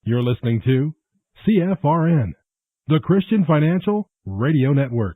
You're listening to CFRN, the Christian Financial Radio Network.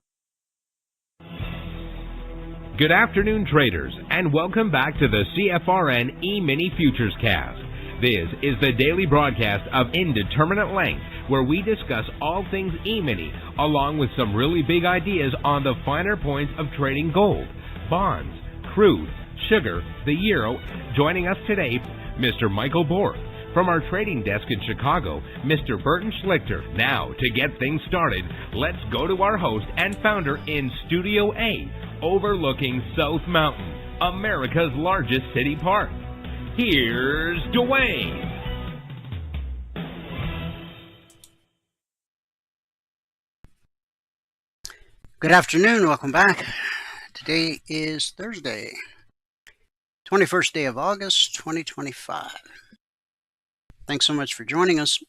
Good afternoon, traders, and welcome back to the CFRN E-mini Futures Cast. This is the daily broadcast of Indeterminate Length, where we discuss all things E-mini, along with some really big ideas on the finer points of trading gold, bonds, crude, sugar, the euro. Joining us today, Mr. Michael Borth. From our trading desk in Chicago, Mr. Burton Schlichter. Now, to get things started, let's go to our host and founder in Studio A, overlooking South Mountain, America's largest city park. Here's Dwayne. Good afternoon. Welcome back. Today is Thursday, 21st day of August, 2025. Thanks so much for joining us.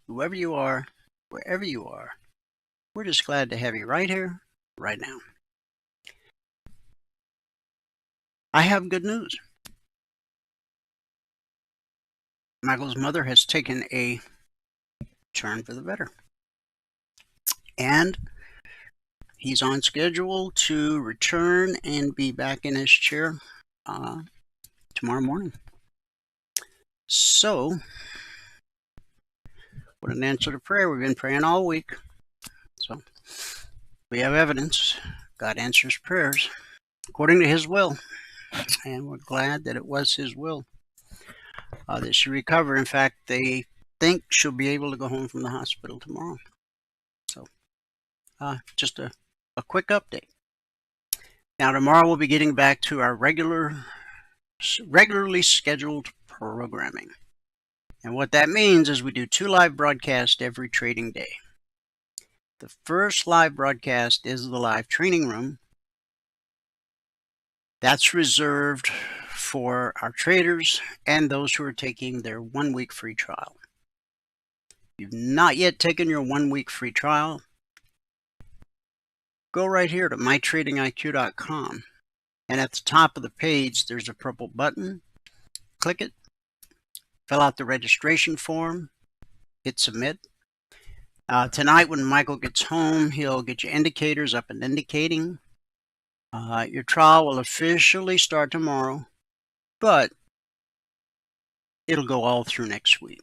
Whoever you are, wherever you are, we're just glad to have you right here, right now. I have good news. Michael's mother has taken a turn for the better. And he's on schedule to return and be back in his chair tomorrow morning. So, what an answer to prayer. We've been praying all week. So, we have evidence. God answers prayers according to His will. And we're glad that it was His will that she recover. In fact, they think she'll be able to go home from the hospital tomorrow. So, just a quick update. Now, tomorrow we'll be getting back to our regularly scheduled programming. And what that means is we do 2 live broadcasts every trading day. The first live broadcast is the live training room. That's reserved for our traders and those who are taking their 1-week free trial. If you've not yet taken your 1-week free trial, go right here to mytradingiq.com. And at the top of the page, there's a purple button. Click it. Fill out the registration form, hit submit. Tonight when Michael gets home, he'll get your indicators up and indicating. Your trial will officially start tomorrow, but it'll go all through next week.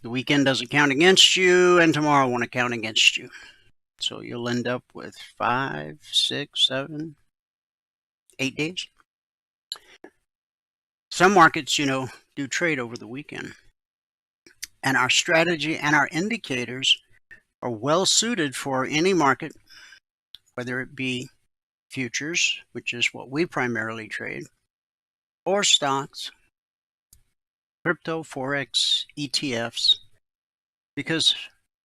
The weekend doesn't count against you, and tomorrow won't count against you. So you'll end up with 5, 6, 7, 8 days. Some markets, do trade over the weekend. And our strategy and our indicators are well suited for any market, whether it be futures, which is what we primarily trade, or stocks, crypto, Forex, ETFs, because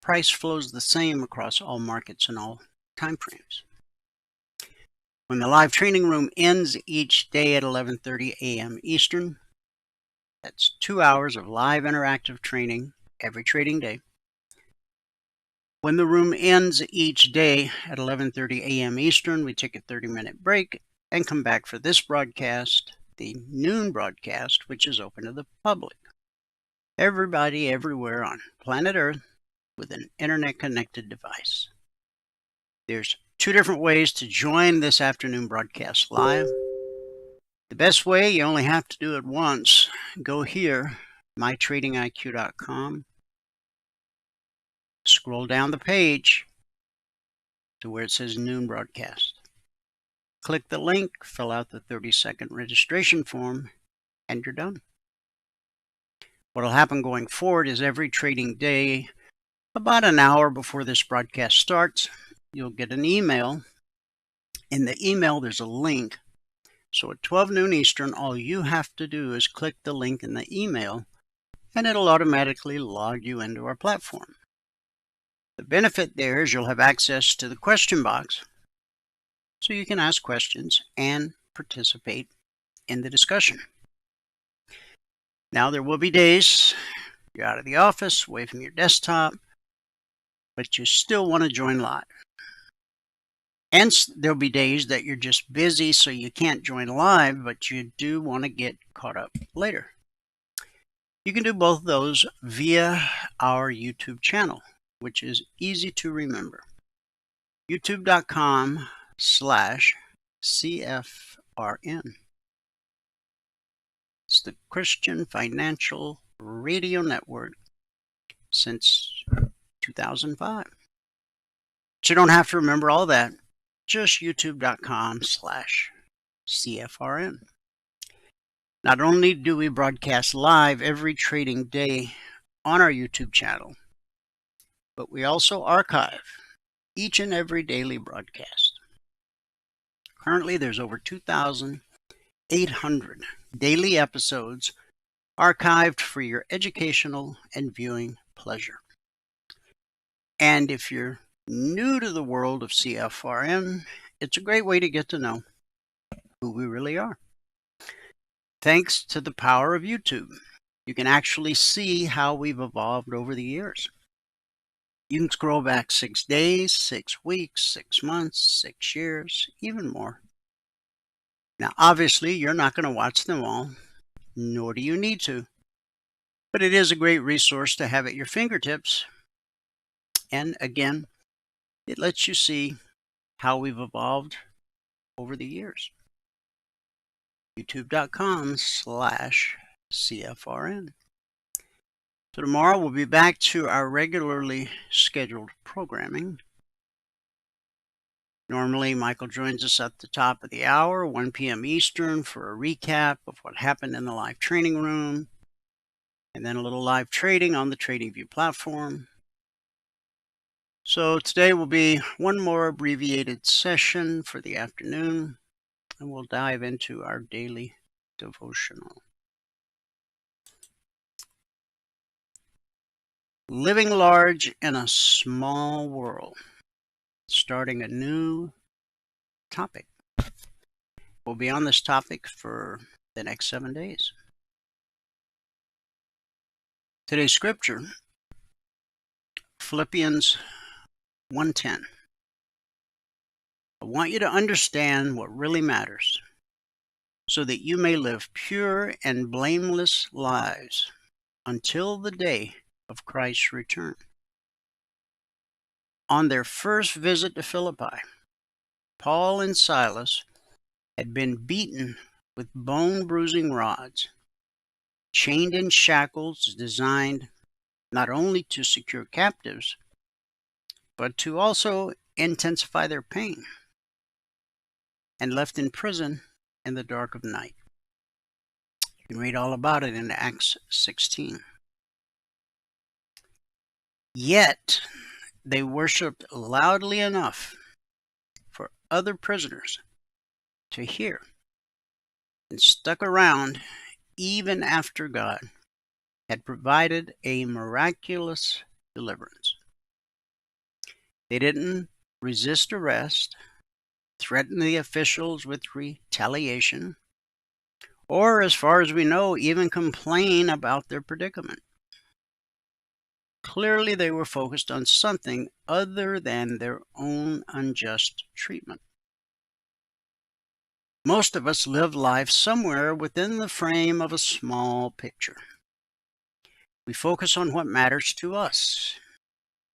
price flows the same across all markets and all time frames. When the live training room ends each day at 11:30 a.m. Eastern, that's 2 hours of live interactive training every trading day. When the room ends each day at 11:30 a.m. Eastern, we take a 30-minute break and come back for this broadcast, the noon broadcast, which is open to the public. Everybody everywhere on planet Earth with an internet-connected device. There's 2 different ways to join this afternoon broadcast live. The best way, you only have to do it once. Go here, mytradingiq.com. Scroll down the page to where it says noon broadcast. Click the link, fill out the 30-second registration form, and you're done. What will happen going forward is every trading day, about an hour before this broadcast starts, you'll get an email. In the email, there's a link. So at 12 noon Eastern, all you have to do is click the link in the email, and it'll automatically log you into our platform. The benefit there is you'll have access to the question box, so you can ask questions and participate in the discussion. Now, there will be days you're out of the office, away from your desktop, but you still want to join live. And there'll be days that you're just busy, so you can't join live, but you do want to get caught up later. You can do both of those via our YouTube channel, which is easy to remember. youtube.com/CFRN. It's the Christian Financial Radio Network since 2005. But you don't have to remember all that. Just youtube.com/CFRN. Not only do we broadcast live every trading day on our YouTube channel, but we also archive each and every daily broadcast. Currently, there's over 2,800 daily episodes archived for your educational and viewing pleasure. And if you're new to the world of CFRN, it's a great way to get to know who we really are. Thanks to the power of YouTube, you can actually see how we've evolved over the years. You can scroll back 6 days, 6 weeks, 6 months, 6 years, even more. Now, obviously, you're not going to watch them all, nor do you need to, but it is a great resource to have at your fingertips. And again, it lets you see how we've evolved over the years. youtube.com/CFRN. So tomorrow we'll be back to our regularly scheduled programming. Normally, Michael joins us at the top of the hour, 1 p.m. Eastern, for a recap of what happened in the live training room, and then a little live trading on the TradingView platform. So today will be one more abbreviated session for the afternoon, and we'll dive into our daily devotional. Living large in a small world. Starting a new topic. We'll be on this topic for the next 7 days. Today's scripture, Philippians 1:10. I want you to understand what really matters, so that you may live pure and blameless lives until the day of Christ's return. On their first visit to Philippi, Paul and Silas had been beaten with bone-bruising rods, chained in shackles designed not only to secure captives, but to also intensify their pain, and left in prison in the dark of night. You can read all about it in Acts 16. Yet, they worshipped loudly enough for other prisoners to hear, and stuck around even after God had provided a miraculous deliverance. They didn't resist arrest, threaten the officials with retaliation, or, as far as we know, even complain about their predicament. Clearly, they were focused on something other than their own unjust treatment. Most of us live life somewhere within the frame of a small picture. We focus on what matters to us,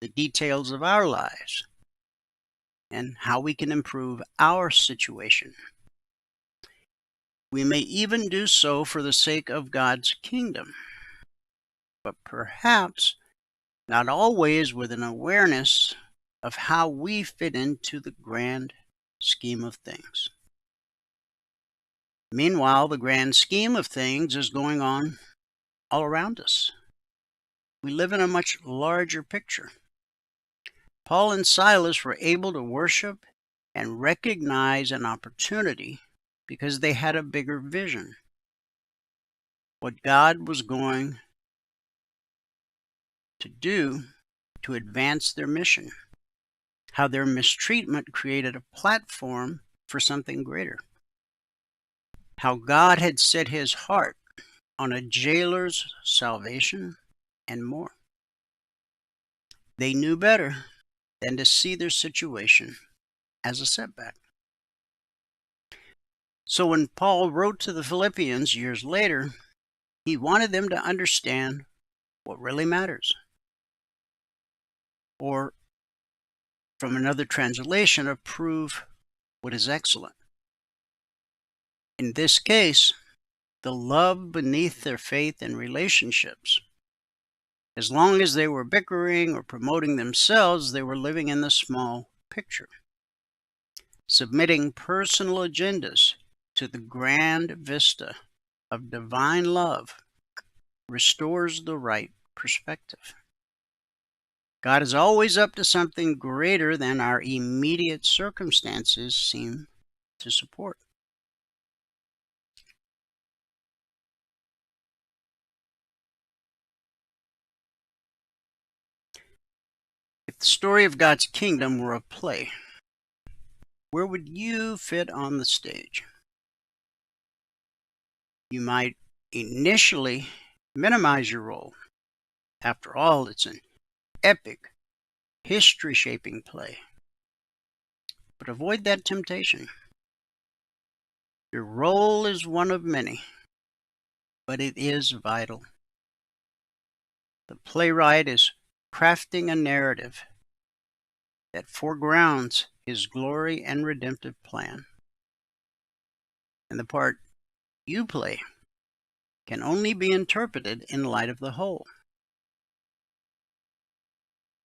the details of our lives, and how we can improve our situation. We may even do so for the sake of God's kingdom, but perhaps not always with an awareness of how we fit into the grand scheme of things. Meanwhile, the grand scheme of things is going on all around us. We live in a much larger picture. Paul and Silas were able to worship and recognize an opportunity because they had a bigger vision. What God was going to do to advance their mission, how their mistreatment created a platform for something greater, how God had set his heart on a jailer's salvation, and more. They knew better than to see their situation as a setback. So when Paul wrote to the Philippians years later, he wanted them to understand what really matters. Or, from another translation, approve what is excellent. In this case, the love beneath their faith and relationships. As long as they were bickering or promoting themselves, they were living in the small picture. Submitting personal agendas to the grand vista of divine love restores the right perspective. God is always up to something greater than our immediate circumstances seem to support. If the story of God's kingdom were a play, where would you fit on the stage? You might initially minimize your role. After all, it's an epic, history-shaping play. But avoid that temptation. Your role is one of many, but it is vital. The playwright is crafting a narrative that foregrounds his glory and redemptive plan. And the part you play can only be interpreted in light of the whole.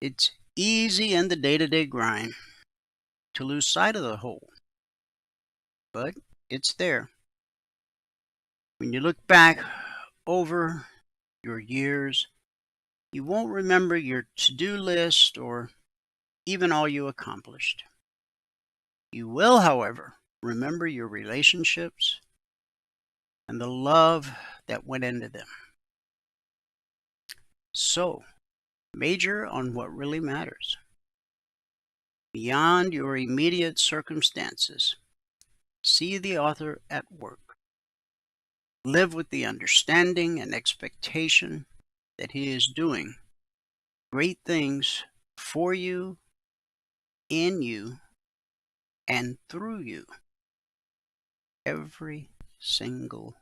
It's easy in the day-to-day grind to lose sight of the whole, but it's there. When you look back over your years, you won't remember your to-do list or even all you accomplished. You will, however, remember your relationships and the love that went into them. So, major on what really matters. Beyond your immediate circumstances, see the author at work. Live with the understanding and expectation that he is doing great things for you, in you, and through you every single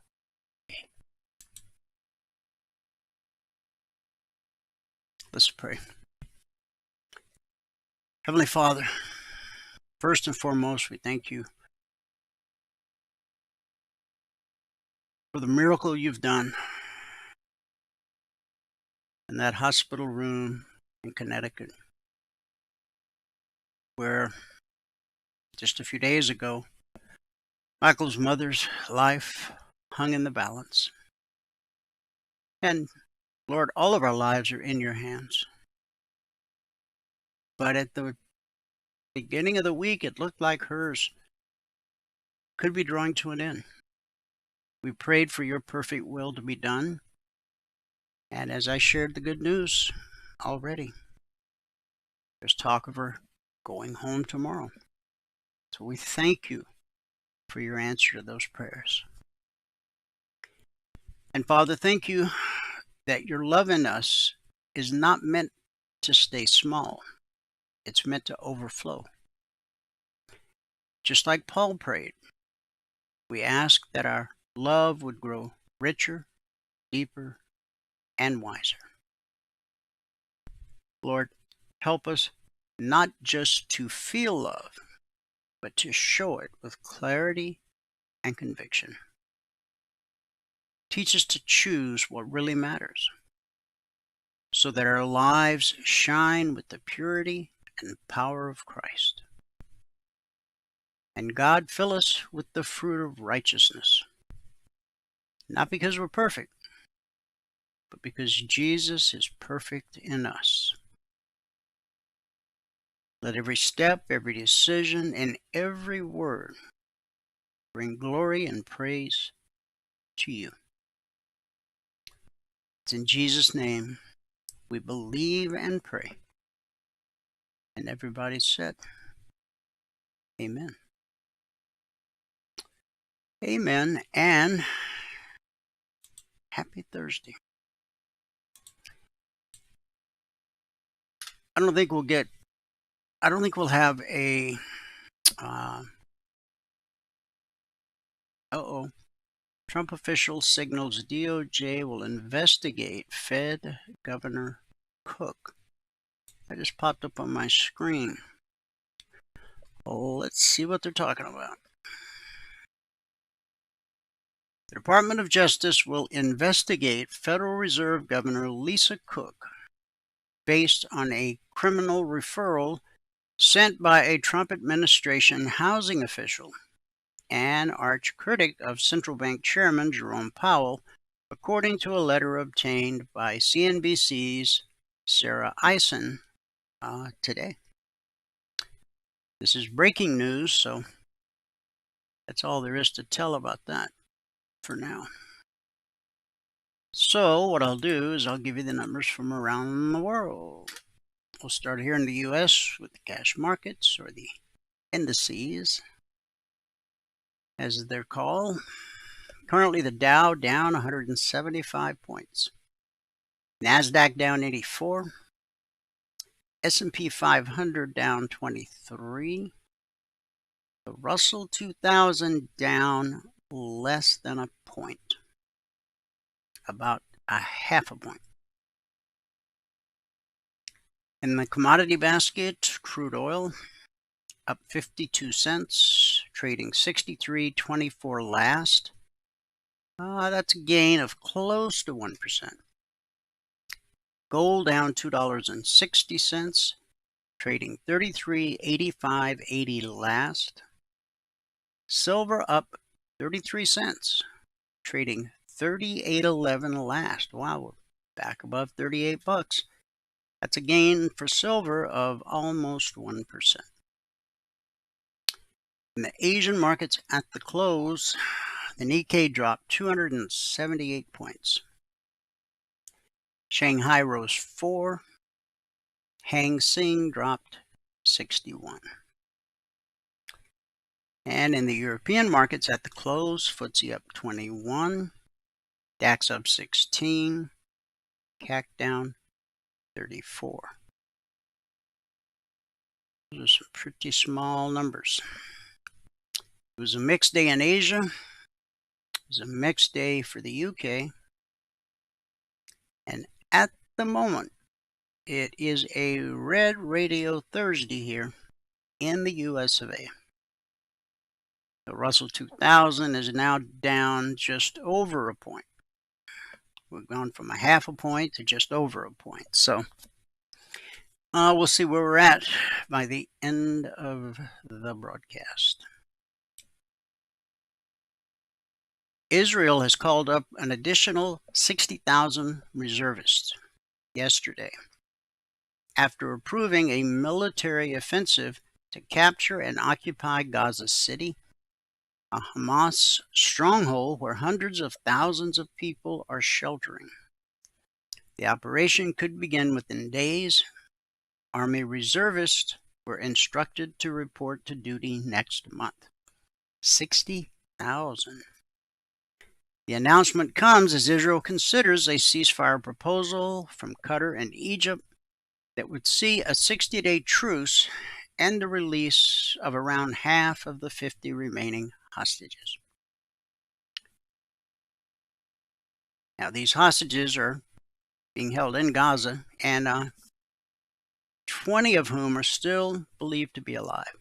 day. Let's pray. Heavenly Father, first and foremost, we thank you for the miracle you've done in that hospital room in Connecticut, where just a few days ago, Michael's mother's life hung in the balance. And Lord, all of our lives are in your hands. But at the beginning of the week, it looked like hers could be drawing to an end. We prayed for your perfect will to be done. And as I shared the good news already, there's talk of her going home tomorrow. So we thank you for your answer to those prayers. And Father, thank you that your love in us is not meant to stay small. It's meant to overflow. Just like Paul prayed, we ask that our love would grow richer, deeper, and wiser. Lord, help us not just to feel love, but to show it with clarity and conviction. Teach us to choose what really matters, so that our lives shine with the purity and power of Christ. And God, fill us with the fruit of righteousness, not because we're perfect, but because Jesus is perfect in us. Let every step, every decision, and every word bring glory and praise to you. It's in Jesus' name we believe and pray. And everybody said, amen. Amen, and happy Thursday. I don't think we'll have a, Trump official signals DOJ will investigate Fed Governor Cook. That just popped up on my screen. Let's see what they're talking about. The Department of Justice will investigate Federal Reserve Governor Lisa Cook based on a criminal referral sent by a Trump administration housing official and arch critic of central bank chairman Jerome Powell, according to a letter obtained by CNBC's Sarah Eisen today. This is breaking news, so that's all there is to tell about that for now. So what I'll do is I'll give you the numbers from around the world. We'll start here in the U.S. with the cash markets, or the indices, as they're called. Currently, the Dow down 175 points. NASDAQ down 84. S&P 500 down 23. The Russell 2000 down less than a point. About a half a point. In the commodity basket, crude oil up 52 cents, trading 63.24 last. That's a gain of close to 1%. Gold down $2.60, trading 33.85.80 last. Silver up 33 cents, trading 38.11 last. Wow, we're back above 38 bucks. That's a gain for silver of almost 1%. In the Asian markets at the close, the Nikkei dropped 278 points. Shanghai rose 4. Hang Seng dropped 61. And in the European markets at the close, FTSE up 21, DAX up 16, CAC down 34. Those are some pretty small numbers. It was a mixed day in Asia. It was a mixed day for the UK. And at the moment, it is a red radio Thursday here in the US of A. The Russell 2000 is now down just over a point. We've gone from a half a point to just over a point. So we'll see where we're at by the end of the broadcast. Israel has called up an additional 60,000 reservists yesterday after approving a military offensive to capture and occupy Gaza City, a Hamas stronghold where hundreds of thousands of people are sheltering. The operation could begin within days. Army reservists were instructed to report to duty next month. 60,000. The announcement comes as Israel considers a ceasefire proposal from Qatar and Egypt that would see a 60-day truce and the release of around half of the 50 remaining hostages. Now, these hostages are being held in Gaza, and 20 of whom are still believed to be alive.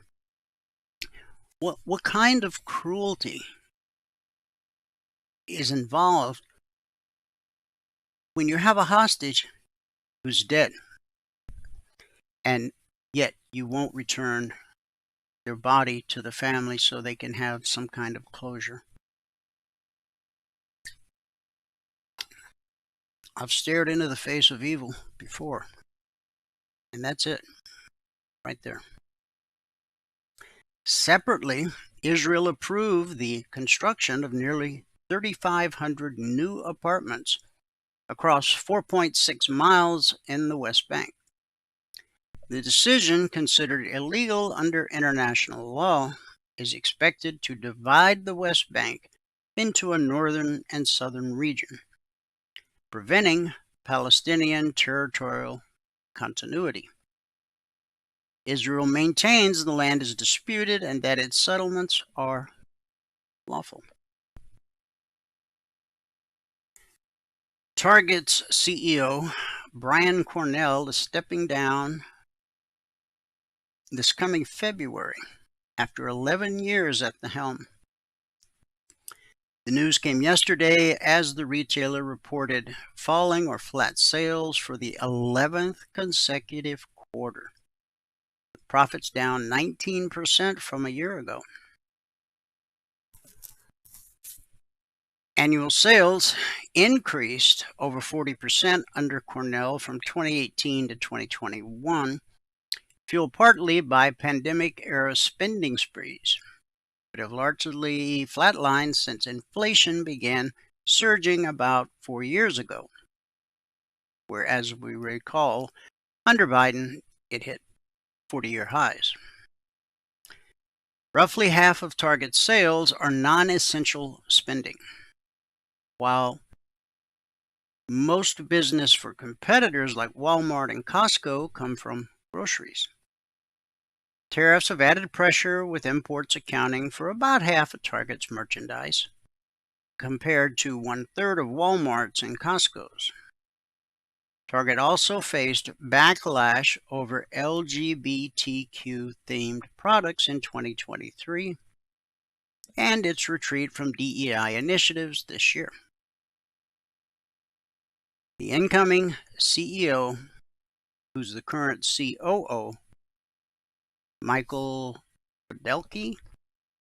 What kind of cruelty is involved when you have a hostage who's dead, and yet you won't return their body to the family so they can have some kind of closure? I've stared into the face of evil before, and that's it right there. Separately, Israel approved the construction of nearly 3,500 new apartments across 4.6 miles in the West Bank. The decision, considered illegal under international law, is expected to divide the West Bank into a northern and southern region, preventing Palestinian territorial continuity. Israel maintains the land is disputed and that its settlements are lawful. Target's CEO, Brian Cornell, is stepping down this coming February after 11 years at the helm. The news came yesterday as the retailer reported falling or flat sales for the 11th consecutive quarter. The profits down 19% from a year ago. Annual sales increased over 40% under Cornell from 2018 to 2021, fueled partly by pandemic-era spending sprees, but have largely flatlined since inflation began surging about 4 years ago, where, as we recall, under Biden, it hit 40-year highs. Roughly half of Target's sales are non-essential spending, while most business for competitors like Walmart and Costco come from groceries. Tariffs have added pressure, with imports accounting for about half of Target's merchandise, compared to 1/3 of Walmart's and Costco's. Target also faced backlash over LGBTQ-themed products in 2023 and its retreat from DEI initiatives this year. The incoming CEO, who's the current COO, Michael Podelky,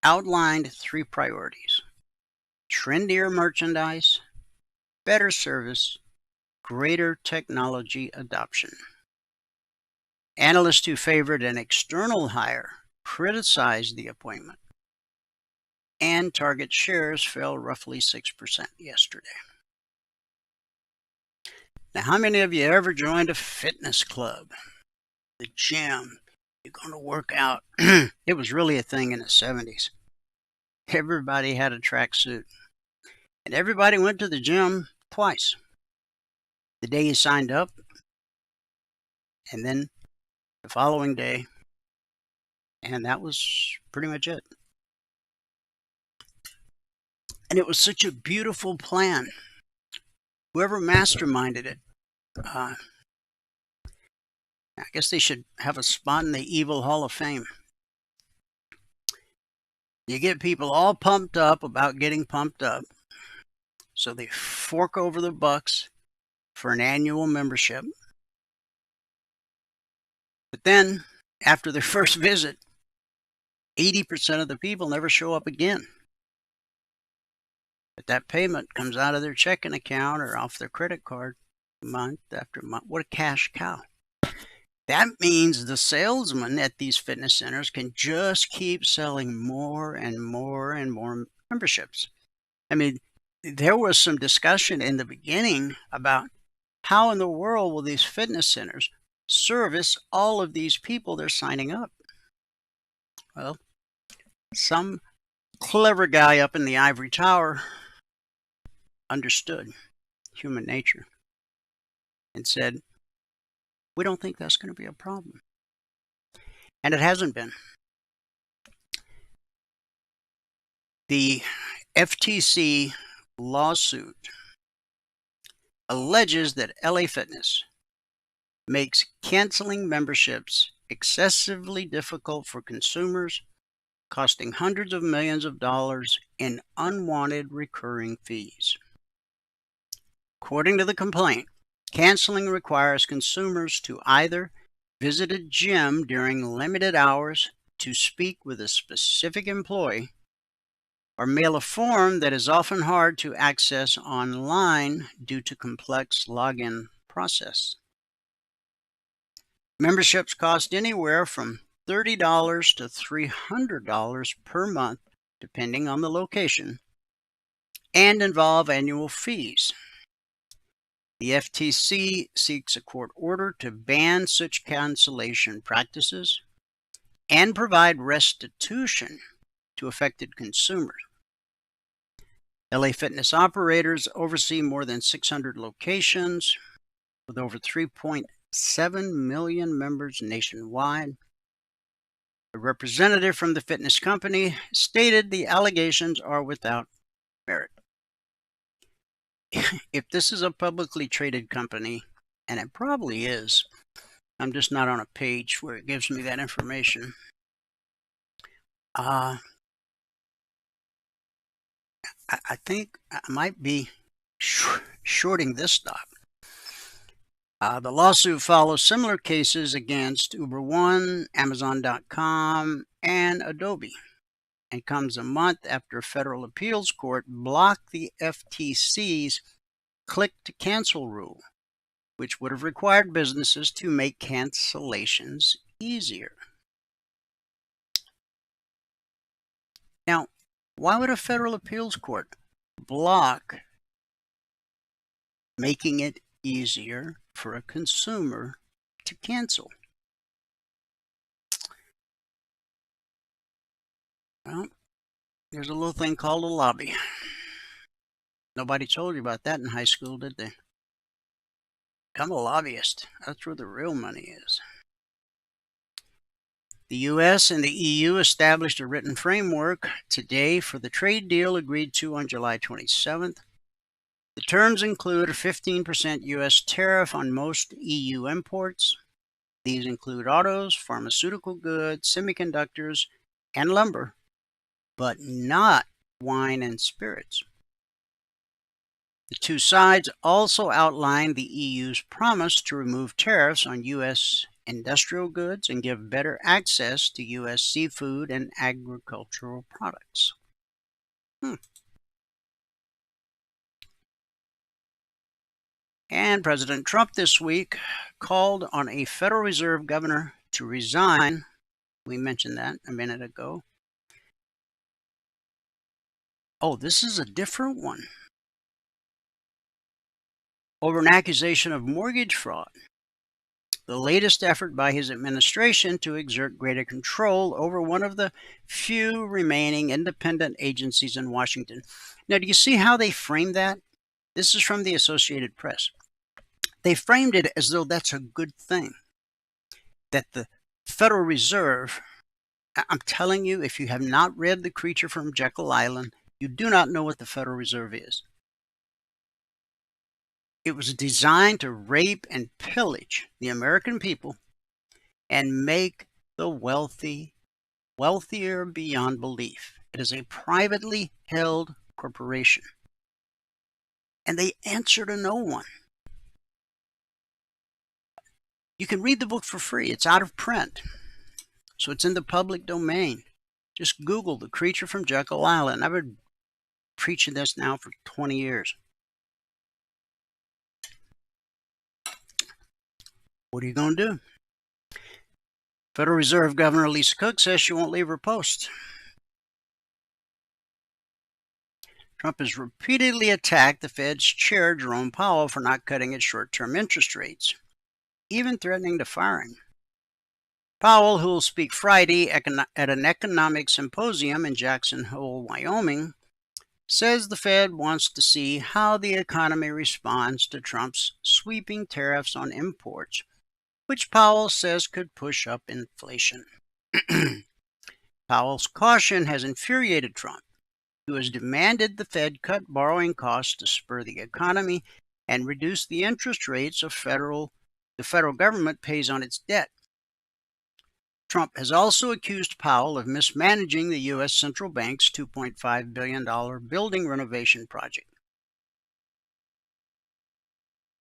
outlined 3 priorities: trendier merchandise, better service, greater technology adoption. Analysts who favored an external hire criticized the appointment, and Target shares fell roughly 6% yesterday. Now, how many of you ever joined a fitness club, the gym? You're going to work out. It was really a thing in the 70s. Everybody had a tracksuit, and everybody went to the gym twice. The day you signed up, and then the following day, and that was pretty much it. And it was such a beautiful plan. Whoever masterminded it, I guess they should have a spot in the Evil Hall of Fame. You get people all pumped up about getting pumped up, so they fork over the bucks for an annual membership. But then, after their first visit, 80% of the people never show up again. But that payment comes out of their checking account or off their credit card month after month. What a cash cow. That means the salesman at these fitness centers can just keep selling more and more and more memberships. I mean, there was some discussion in the beginning about how in the world will these fitness centers service all of these people they're signing up. Well, some clever guy up in the ivory tower understood human nature and said, we don't think that's going to be a problem. And it hasn't been. The FTC lawsuit alleges that LA Fitness makes canceling memberships excessively difficult for consumers, costing hundreds of millions of dollars in unwanted recurring fees. According to the complaint, canceling requires consumers to either visit a gym during limited hours to speak with a specific employee, or mail a form that is often hard to access online due to complex login process. Memberships cost anywhere from $30 to $300 per month, depending on the location, and involve annual fees. The FTC seeks a court order to ban such cancellation practices and provide restitution to affected consumers. LA Fitness operators oversee more than 600 locations with over 3.7 million members nationwide. A representative from the fitness company stated the allegations are without merit. If this is a publicly traded company, and it probably is, I'm just not on a page where it gives me that information. I think I might be shorting this stock. The lawsuit follows similar cases against Uber One, Amazon.com, and Adobe, and comes a month after a federal appeals court blocked the FTC's click to cancel rule, which would have required businesses to make cancellations easier. Now, why would a federal appeals court block making it easier for a consumer to cancel? Well, there's a little thing called a lobby. Nobody told you about that in high school, did they? Become a lobbyist. That's where the real money is. The U.S. and the EU established a written framework today for the trade deal agreed to on July 27th. The terms include a 15% U.S. tariff on most EU imports. These include autos, pharmaceutical goods, semiconductors, and lumber, but not wine and spirits. The two sides also outlined the EU's promise to remove tariffs on U.S. industrial goods and give better access to U.S. seafood and agricultural products. And President Trump this week called on a Federal Reserve governor to resign. We mentioned that a minute ago. Oh, this is a different one. Over an accusation of mortgage fraud. The latest effort by his administration to exert greater control over one of the few remaining independent agencies in Washington. Now, do you see how they framed that? This is from the Associated Press. They framed it as though that's a good thing. That the Federal Reserve, I'm telling you, if you have not read The Creature from Jekyll Island, you do not know what the Federal Reserve is. It was designed to rape and pillage the American people and make the wealthy wealthier beyond belief. It is a privately held corporation. And they answer to no one. You can read the book for free. It's out of print. So it's in the public domain. Just Google The Creature from Jekyll Island. I've been preaching this now for 20 years. What are you going to do? Federal Reserve Governor Lisa Cook says she won't leave her post. Trump has repeatedly attacked the Fed's chair, Jerome Powell, for not cutting its short-term interest rates, even threatening to fire him. Powell, who will speak Friday at an economic symposium in Jackson Hole, Wyoming, says the Fed wants to see how the economy responds to Trump's sweeping tariffs on imports, which Powell says could push up inflation. Powell's caution has infuriated Trump, who has demanded the Fed cut borrowing costs to spur the economy and reduce the interest rates the federal government pays on its debt. Trump has also accused Powell of mismanaging the U.S. Central Bank's $2.5 billion building renovation project.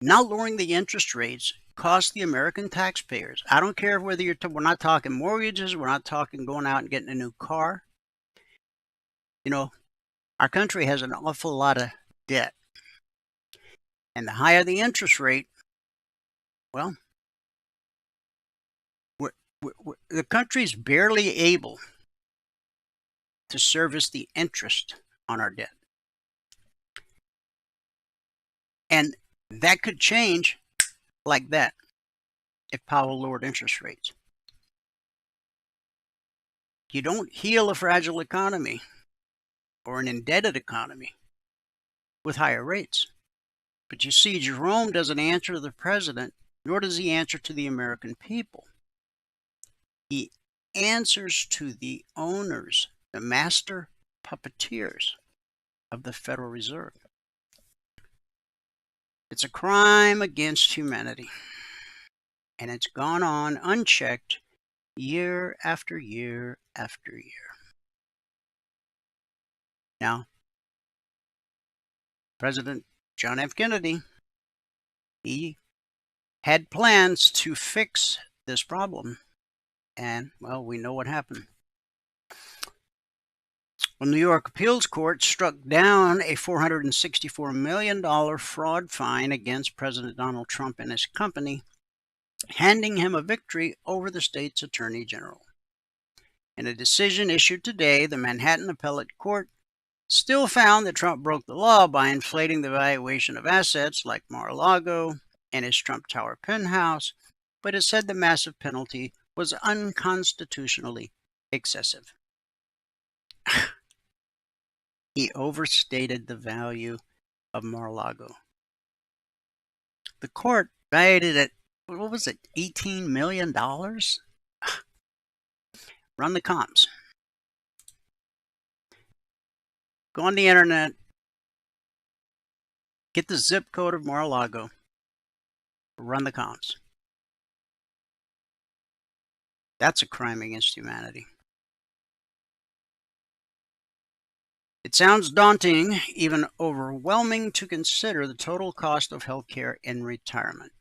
Not lowering the interest rates cost the American taxpayers. I don't care whether we're not talking mortgages, we're not talking going out and getting a new car. You know, our country has an awful lot of debt. And the higher the interest rate, well, the country's barely able to service the interest on our debt. And That could change like that if Powell lowered interest rates. You don't heal a fragile economy or an indebted economy with higher rates. But you see, Jerome doesn't answer to the president, nor does he answer to the American people. He answers to the owners, the master puppeteers of the Federal Reserve. It's a crime against humanity, and it's gone on unchecked year after year after year. Now, President John F. Kennedy, he had plans to fix this problem, and, well, we know what happened. The New York Appeals Court struck down a $464 million fraud fine against President Donald Trump and his company, handing him a victory over the state's Attorney General. In a decision issued today, the Manhattan Appellate Court still found that Trump broke the law by inflating the valuation of assets like Mar-a-Lago and his Trump Tower penthouse, but it said the massive penalty was unconstitutionally excessive. He overstated the value of Mar-a-Lago. The court valued it at, what was it, $18 million? Run the comps. Go on the internet, get the zip code of Mar-a-Lago, run the comps. That's a crime against humanity. It sounds daunting, even overwhelming, to consider the total cost of healthcare in retirement.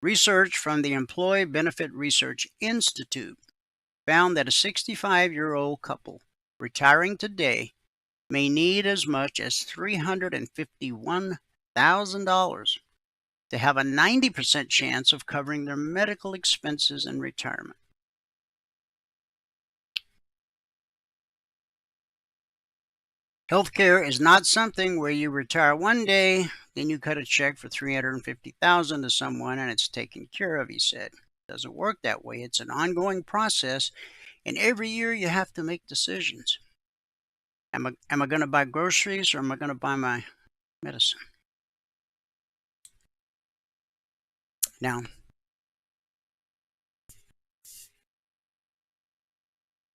Research from the Employee Benefit Research Institute found that a 65-year-old couple retiring today may need as much as $351,000 to have a 90% chance of covering their medical expenses in retirement. Healthcare is not something where you retire one day, then you cut a check for $350,000 to someone and it's taken care of, he said. It doesn't work that way. It's an ongoing process, and every year you have to make decisions. Am I going to buy groceries, or am I going to buy my medicine? Now,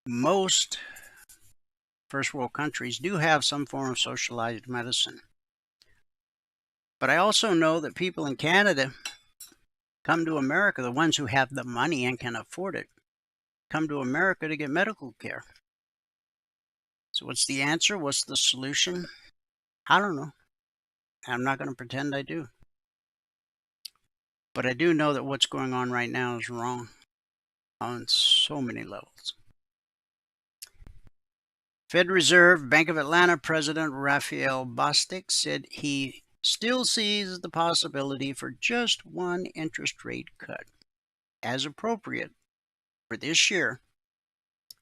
most first world countries do have some form of socialized medicine. But I also know that people in Canada come to America, the ones who have the money and can afford it, come to America to get medical care. So what's the answer? What's the solution? I don't know. I'm not going to pretend I do. But I do know that what's going on right now is wrong on so many levels. Fed Reserve Bank of Atlanta President Raphael Bostic said he still sees the possibility for just one interest rate cut as appropriate for this year,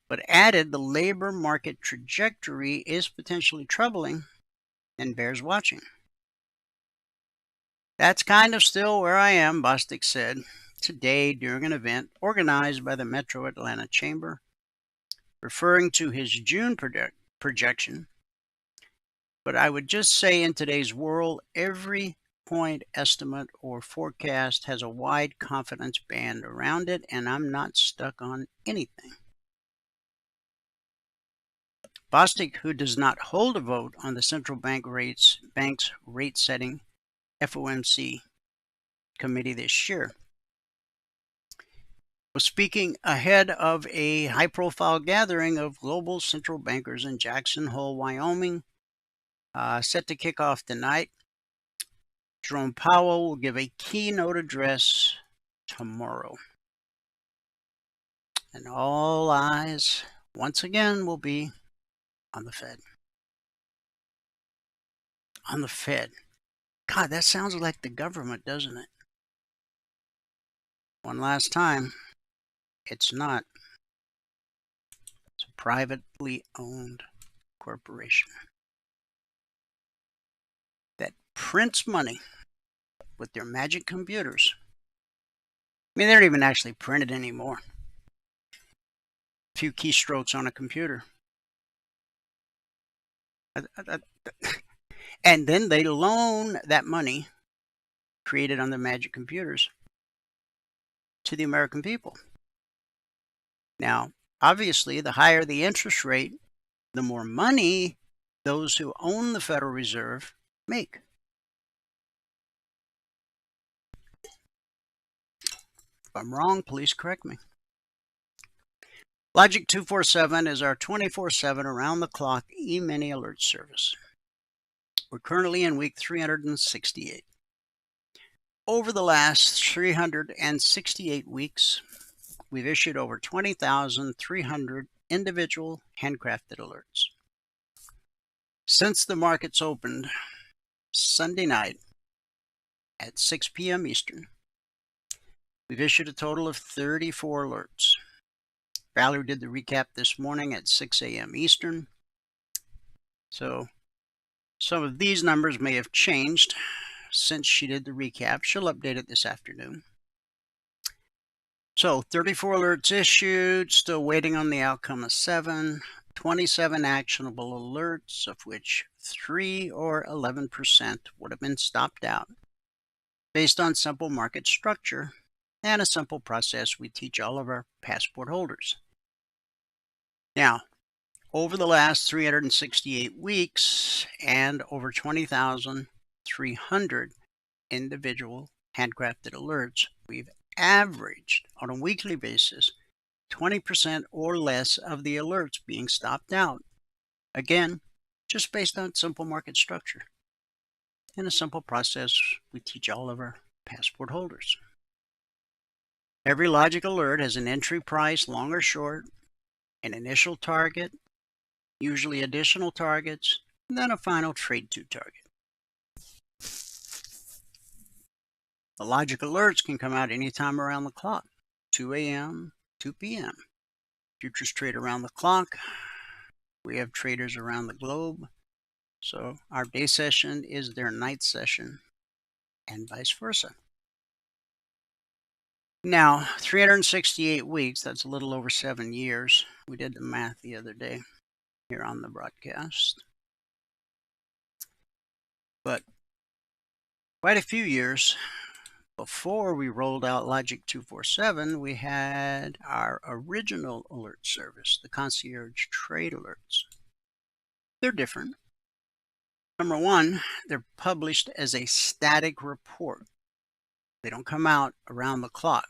but added the labor market trajectory is potentially troubling and bears watching. That's kind of still where I am, Bostic said today during an event organized by the Metro Atlanta Chamber, referring to his June projection. But I would just say in today's world, every point estimate or forecast has a wide confidence band around it, and I'm not stuck on anything. Bostic, who does not hold a vote on the central bank's rate-setting FOMC committee this year, was speaking ahead of a high-profile gathering of global central bankers in Jackson Hole, Wyoming, set to kick off tonight. Jerome Powell will give a keynote address tomorrow. And all eyes, once again, will be on the Fed. On the Fed. God, that sounds like the government, doesn't it? One last time, it's not. It's a privately owned corporation that prints money with their magic computers. I mean, they don't even actually print it anymore. A few keystrokes on a computer. And then they loan that money created on the magic computers to the American people. Now, obviously, the higher the interest rate, the more money those who own the Federal Reserve make. If I'm wrong, please correct me. Logic 247 is our 24/7 around-the-clock E-mini alert service. We're currently in week 368. Over the last 368 weeks, we've issued over 20,300 individual handcrafted alerts. Since the markets opened Sunday night at 6 p.m. Eastern, we've issued a total of 34 alerts. Valerie did the recap this morning at 6 a.m. Eastern. So some of these numbers may have changed since she did the recap. She'll update it this afternoon. So 34 alerts issued, still waiting on the outcome of 7. 27 actionable alerts, of which 3 or 11% would have been stopped out based on simple market structure and a simple process we teach all of our passport holders. Now, over the last 368 weeks and over 20,300 individual handcrafted alerts, we've averaged on a weekly basis 20% or less of the alerts being stopped out. Again, just based on simple market structure and a simple process we teach all of our passport holders. Every logic alert has an entry price, long or short, an initial target, usually additional targets, and then a final trade to target. The logic alerts can come out anytime around the clock, 2 a.m., 2 p.m. Futures trade around the clock. We have traders around the globe. So our day session is their night session and vice versa. Now, 368 weeks, that's a little over 7 years. We did the math the other day here on the broadcast. But quite a few years before we rolled out Logic 247, we had our original alert service, the concierge trade alerts. They're different. Number one, they're published as a static report. They don't come out around the clock.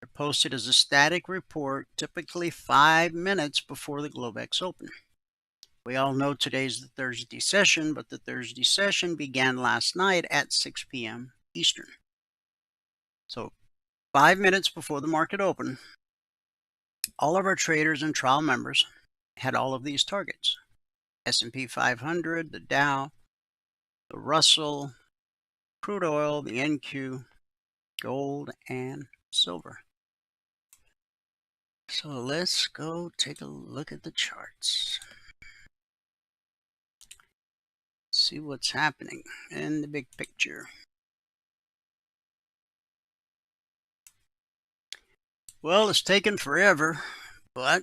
They're posted as a static report, typically 5 minutes before the Globex open. We all know today's the Thursday session, but the Thursday session began last night at 6 p.m. Eastern. So 5 minutes before the market opened, all of our traders and trial members had all of these targets. S&P 500, the Dow, the Russell, crude oil, the NQ, gold, and silver. So let's go take a look at the charts. See what's happening in the big picture. Well, it's taken forever, but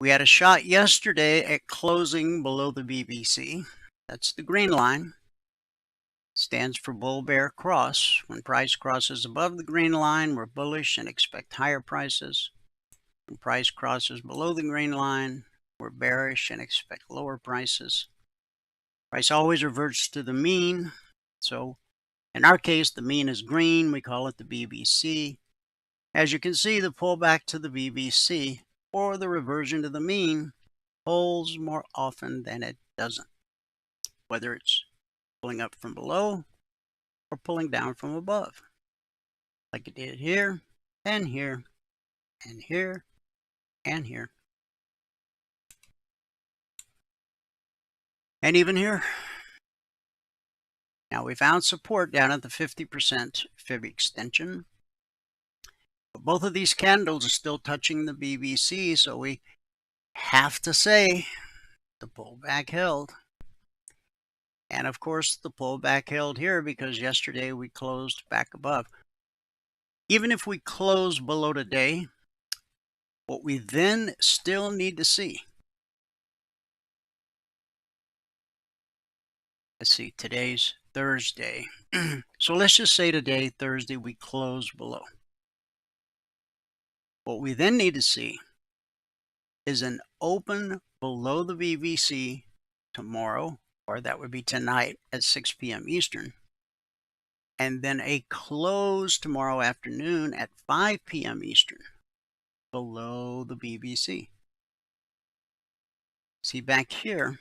we had a shot yesterday at closing below the BBC. That's the green line. Stands for bull-bear cross. When price crosses above the green line, we're bullish and expect higher prices. When price crosses below the green line, we're bearish and expect lower prices. Price always reverts to the mean. So in our case, the mean is green. We call it the BBC. As you can see, the pullback to the BBC or the reversion to the mean holds more often than it doesn't, whether it's pulling up from below or pulling down from above, like it did here and here and here and here. And even here. Now we found support down at the 50% fib extension. But both of these candles are still touching the BBC, so we have to say the pullback held. And of course, the pullback held here because yesterday we closed back above. Even if we close below today, what we then still need to see. Let's see, today's Thursday. So let's just say today, Thursday, we close below. What we then need to see is an open below the VVC tomorrow, or that would be tonight at 6 p.m. Eastern, and then a close tomorrow afternoon at 5 p.m. Eastern below the VVC. See back here,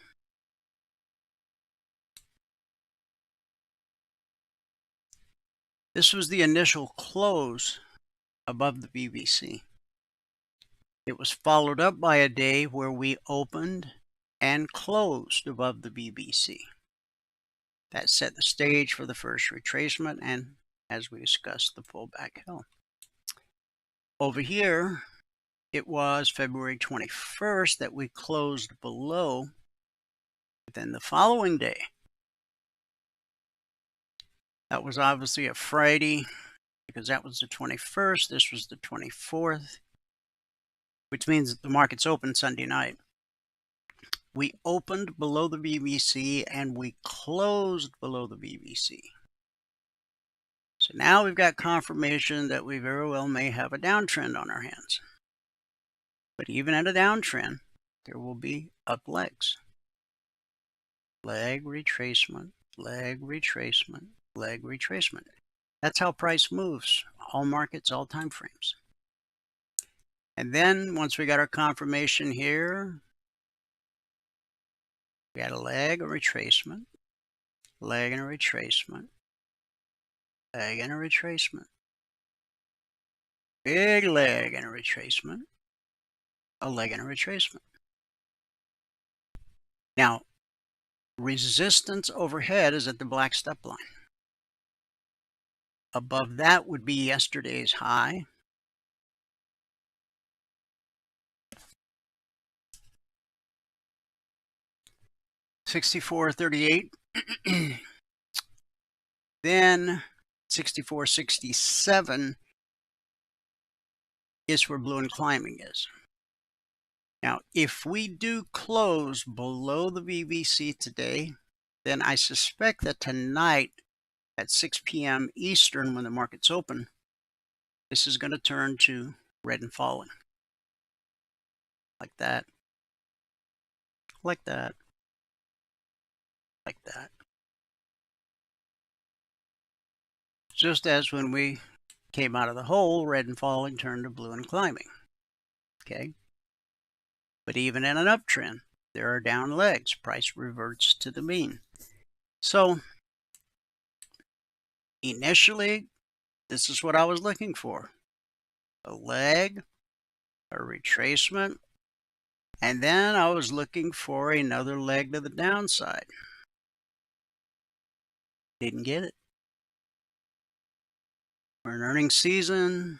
this was the initial close above the VVC. It was followed up by a day where we opened and closed above the VVC. That set the stage for the first retracement and, as we discussed, the pullback hill. Over here, it was February 21st that we closed below. Then the following day, that was obviously a Friday because that was the 21st. This was the 24th, which means the market's open Sunday night. We opened below the VVC and we closed below the VVC. So now we've got confirmation that we very well may have a downtrend on our hands. But even at a downtrend, there will be up legs. Leg retracement, leg retracement, leg retracement. That's how price moves, all markets, all time frames. And then once we got our confirmation here, we had a leg, a retracement, leg and a retracement, leg and a retracement, big leg and a retracement, a leg and a retracement. Now, resistance overhead is at the black step line. Above that would be yesterday's high. $64.38. Then $64.67 is where blue and climbing is. Now, if we do close below the VVC today, then I suspect that tonight at 6 p.m. Eastern, when the market's open, this is going to turn to red and falling. Like that. Like that. Like that. Just as when we came out of the hole, red and falling turned to blue and climbing. Okay? But even in an uptrend, there are down legs. Price reverts to the mean. So, initially, this is what I was looking for. A leg, a retracement, and then I was looking for another leg to the downside. Didn't get it. We're in earnings season.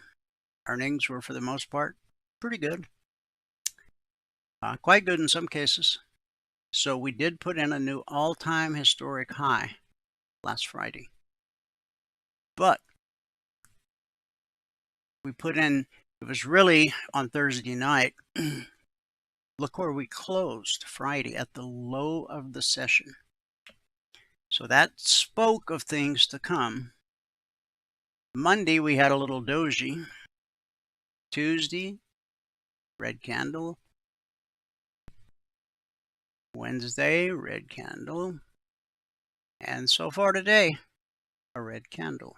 Earnings were, for the most part, pretty good. Quite good in some cases. So we did put in a new all-time historic high last Friday. But we put in, it was really on Thursday night. Look where we closed Friday, at the low of the session. So that spoke of things to come. Monday, we had a little doji. Tuesday, red candle. Wednesday, red candle. And so far today, a red candle.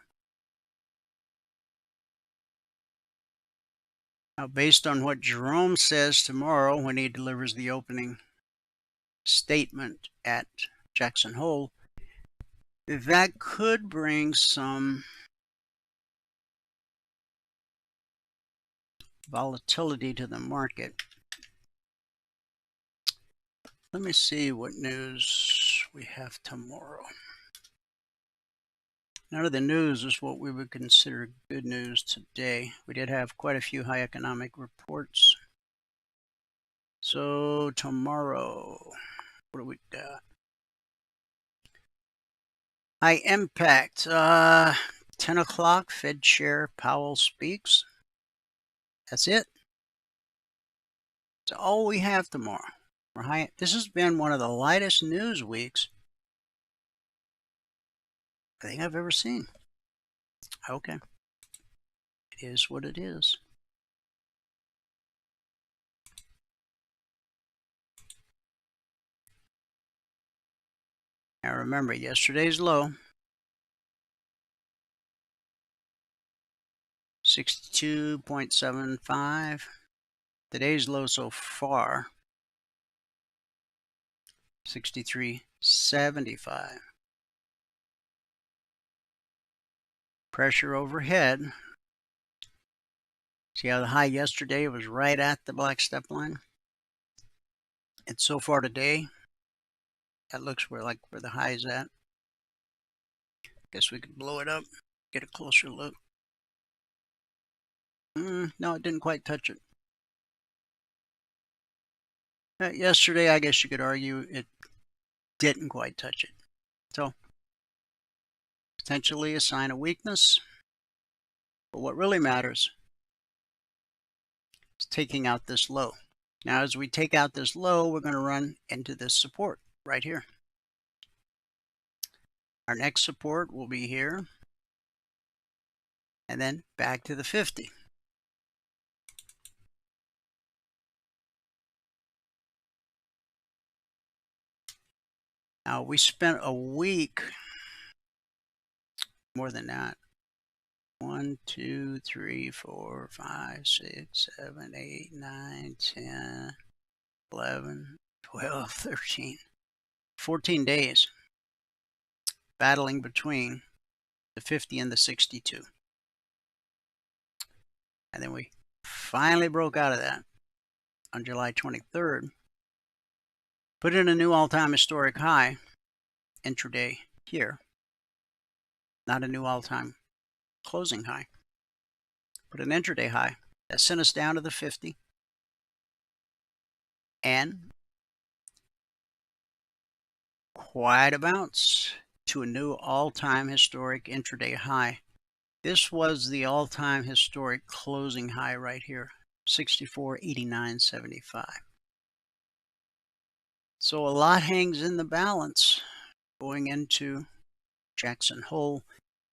Now, based on what Jerome says tomorrow when he delivers the opening statement at Jackson Hole, that could bring some volatility to the market. Let me see what news we have tomorrow. None of the news is what we would consider good news today. We did have quite a few high economic reports. So tomorrow, what do we got? High impact. 10 o'clock, Fed Chair Powell speaks. That's it. That's all we have tomorrow. This has been one of the lightest news weeks I think I've ever seen. Okay. It is what it is. Now remember, yesterday's low, 62.75. Today's low so far, 63.75. Pressure overhead. See how the high yesterday was right at the black step line? And so far today, that looks where the high is at. Guess we could blow it up, get a closer look. No, it didn't quite touch it. Yesterday, I guess you could argue it didn't quite touch it. So, potentially a sign of weakness. But what really matters is taking out this low. Now, as we take out this low, we're going to run into this support right here. Our next support will be here. And then back to the 50. Now, we spent a week, more than that, 1, 2, 3, 4, 5, 6, 7, 8, 9, 10, 11, 12, 13, 14 days battling between the 50 and the 62. And then we finally broke out of that on July 23rd, put in a new all-time historic high intraday here, not a new all-time closing high, but an intraday high that sent us down to the 50 and quite a bounce to a new all-time historic intraday high. This was the all-time historic closing high right here, 64.8975. So a lot hangs in the balance going into Jackson Hole.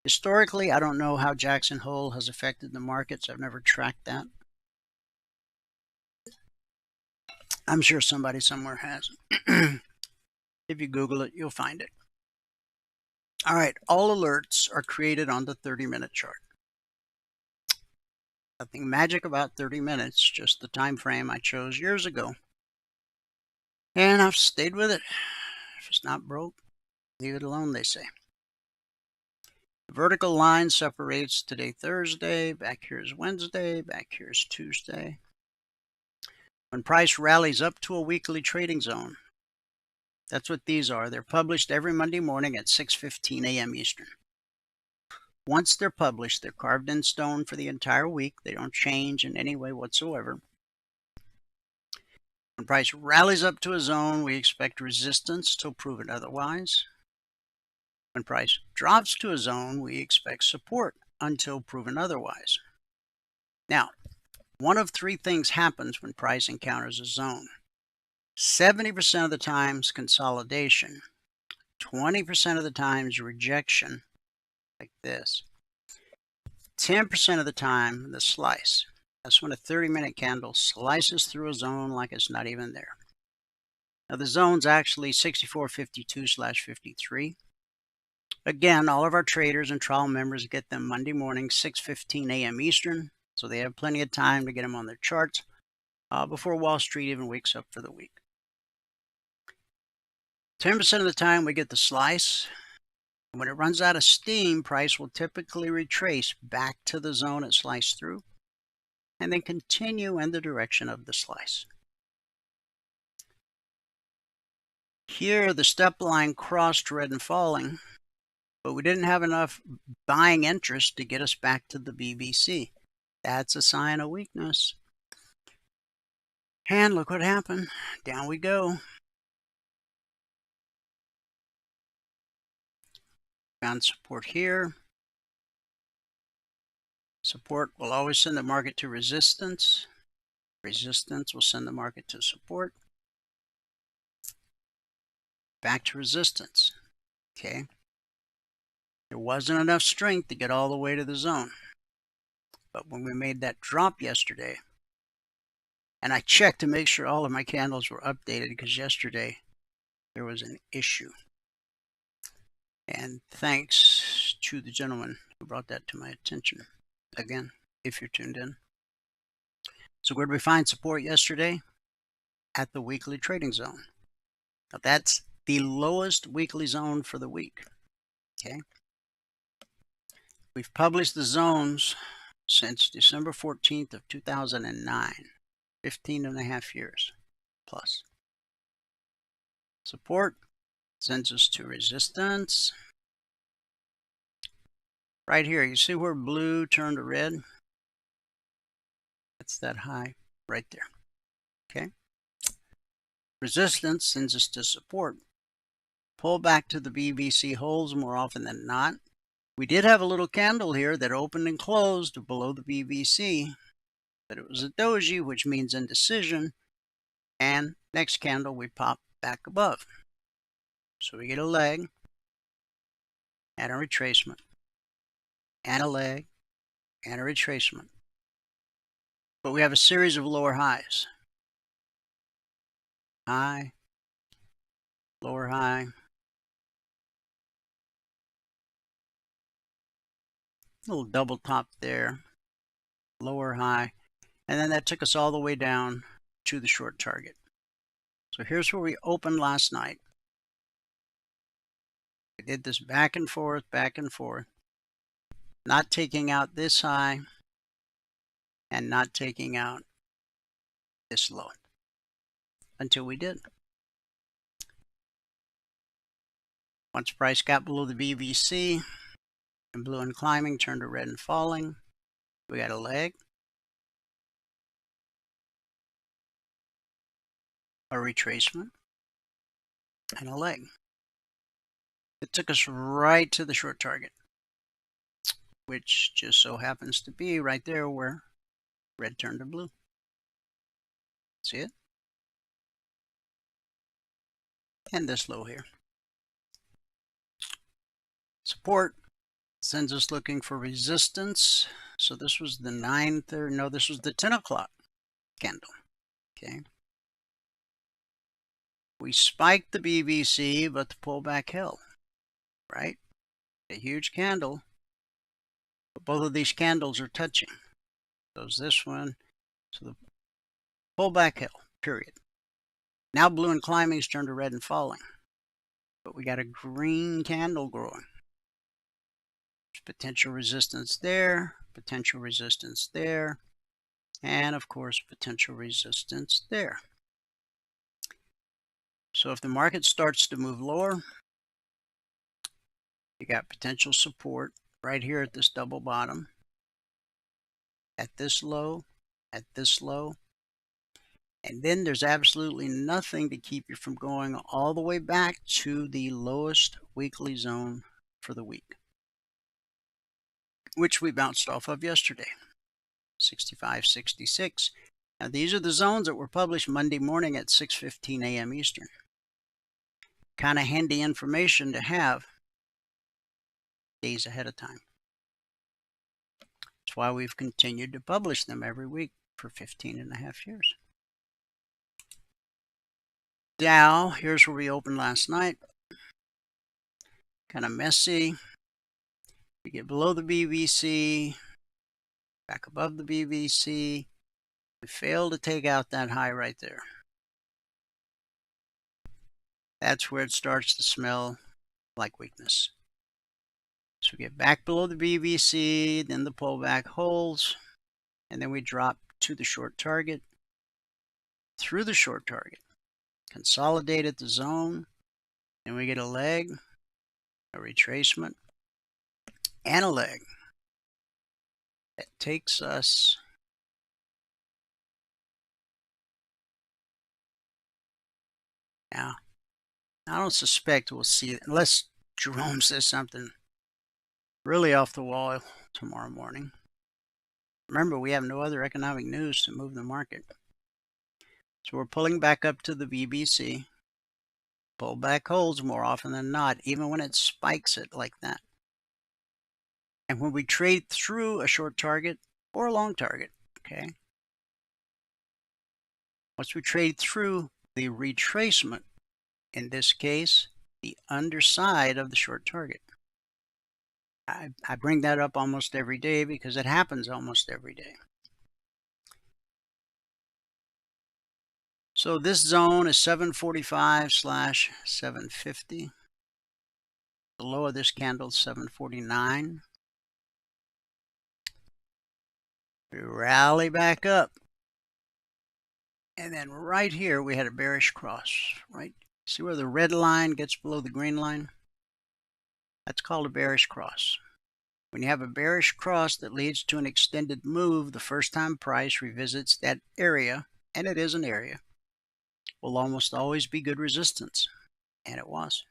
Historically, I don't know how Jackson Hole has affected the markets. I've never tracked that. I'm sure somebody somewhere has. If you Google it, you'll find it. All right, all alerts are created on the 30-minute chart. Nothing magic about 30 minutes, just the time frame I chose years ago. And I've stayed with it. If it's not broke, leave it alone, they say. The vertical line separates today, Thursday. Back here is Wednesday. Back here is Tuesday. When price rallies up to a weekly trading zone, that's what these are. They're published every Monday morning at 6:15 a.m. Eastern. Once they're published, they're carved in stone for the entire week. They don't change in any way whatsoever. When price rallies up to a zone, we expect resistance till proven otherwise. When price drops to a zone, we expect support until proven otherwise. Now, one of three things happens when price encounters a zone. 70% of the times consolidation, 20% of the times rejection, like this. 10% of the time, the slice. That's when a 30-minute candle slices through a zone like it's not even there. Now the zone's actually 64.52/53. Again, all of our traders and trial members get them Monday morning, 6:15 a.m. Eastern, so they have plenty of time to get them on their charts before Wall Street even wakes up for the week. 10% of the time we get the slice. When it runs out of steam, price will typically retrace back to the zone it sliced through and then continue in the direction of the slice. Here, the step line crossed red and falling, but we didn't have enough buying interest to get us back to the BBC. That's a sign of weakness. And look what happened. Down we go. Found support here. Support will always send the market to resistance. Resistance will send the market to support. Back to resistance. Okay. There wasn't enough strength to get all the way to the zone. But when we made that drop yesterday, and I checked to make sure all of my candles were updated because yesterday there was an issue. And thanks to the gentleman who brought that to my attention. Again, if you're tuned in. So where did we find support yesterday? At the weekly trading zone. Now that's the lowest weekly zone for the week. Okay. We've published the zones since December 14th of 2009. 15 and a half years plus. Support sends us to resistance. Right here, you see where blue turned to red? That's that high right there. Okay. Resistance sends us to support. Pull back to the BBC holds more often than not. We did have a little candle here that opened and closed below the BBC, but it was a doji, which means indecision. And next candle, we pop back above. So we get a leg and a retracement, and a leg and a retracement. But we have a series of lower highs. High, lower high. Little double top there, lower high. And then that took us all the way down to the short target. So here's where we opened last night. We did this back and forth, not taking out this high and not taking out this low until we did. Once price got below the BBC and blue and climbing turned to red and falling, we got a leg, a retracement, and a leg. It took us right to the short target, which just so happens to be right there where red turned to blue. See it? And this low here. Support sends us looking for resistance. So this was the 9:30, no, this was the 10 o'clock candle. Okay. We spiked the BBC, but the pullback held, right? A huge candle. But both of these candles are touching. So is this one. So the pullback held, period. Now blue and climbing's turned to red and falling. But we got a green candle growing. There's potential resistance there, potential resistance there, and of course potential resistance there. So if the market starts to move lower, you got potential support right here at this double bottom, at this low, at this low, and then there's absolutely nothing to keep you from going all the way back to the lowest weekly zone for the week, which we bounced off of yesterday, 65.66. Now these are the zones that were published Monday morning at 6:15 a.m. Eastern. Kind of handy information to have days ahead of time. That's why we've continued to publish them every week for 15 and a half years. Dow, here's where we opened last night. Kind of messy. We get below the BBC, back above the BBC. We fail to take out that high right there. That's where it starts to smell like weakness. So we get back below the BBC, then the pullback holds, and then we drop to the short target, through the short target, consolidate at the zone, and we get a leg, a retracement, and a leg that takes us now. I don't suspect we'll see it unless Jerome says something really off the wall tomorrow morning. Remember, we have no other economic news to move the market. So we're pulling back up to the BBC. Pullback holds more often than not, even when it spikes it like that. And when we trade through a short target or a long target, okay, once we trade through the retracement, in this case, the underside of the short target. I bring that up almost every day because it happens almost every day. So this zone is 745/750. The low of this candle is 749. We rally back up. And then right here, we had a bearish cross, right? See where the red line gets below the green line? That's called a bearish cross. When you have a bearish cross that leads to an extended move, the first time price revisits that area, and it is an area, will almost always be good resistance. And it was.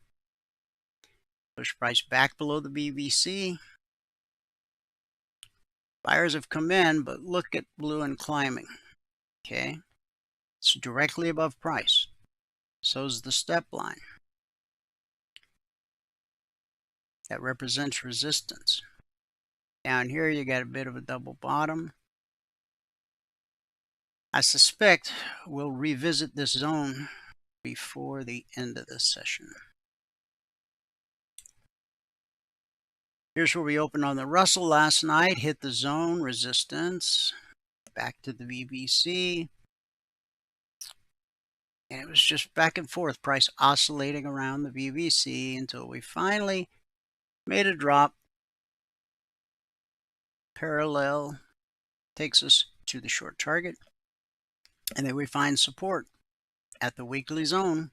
Push price back below the BBC. Buyers have come in, but look at blue and climbing. Okay? It's directly above price. So is the step line. That represents resistance. Down here, you got a bit of a double bottom. I suspect we'll revisit this zone before the end of this session. Here's where we opened on the Russell last night, hit the zone resistance, back to the BBC. And it was just back and forth, price oscillating around the BBC until we finally made a drop. Parallel takes us to the short target. And then we find support at the weekly zone.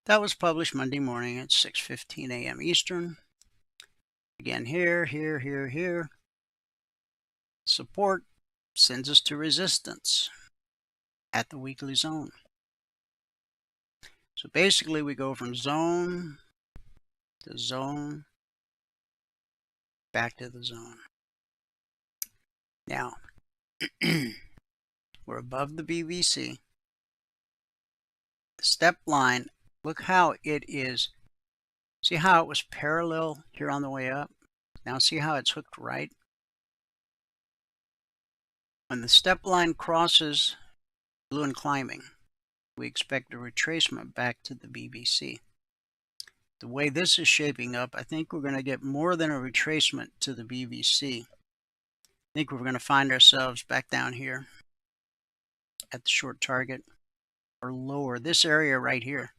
That was published Monday morning at 6:15 a.m. Eastern. Again, here. Support sends us to resistance at the weekly zone. So basically, we go from zone to zone, back to the zone. Now, we're above the BBC. The step line, look how it is. See how it was parallel here on the way up? Now see how it's hooked right? When the step line crosses blue and climbing, we expect a retracement back to the BBC. The way this is shaping up, I think we're going to get more than a retracement to the BBC. I think we're going to find ourselves back down here at the short target or lower. This area right here,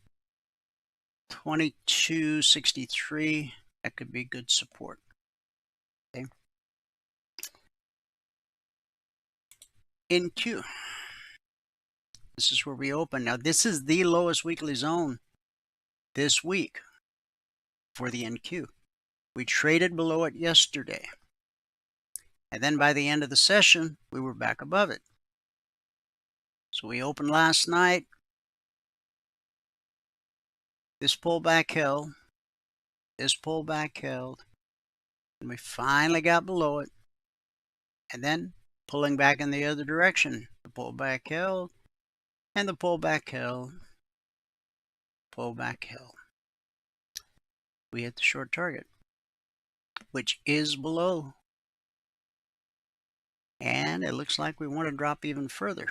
2263, that could be good support. Okay. In Q, this is where we open. Now this is the lowest weekly zone this week for the NQ. We traded below it yesterday. And then by the end of the session, we were back above it. So we opened last night. This pullback held. This pullback held. And we finally got below it. And then pulling back in the other direction. The pullback held. And the pullback held. Pullback held. We hit the short target, which is below. And it looks like we want to drop even further.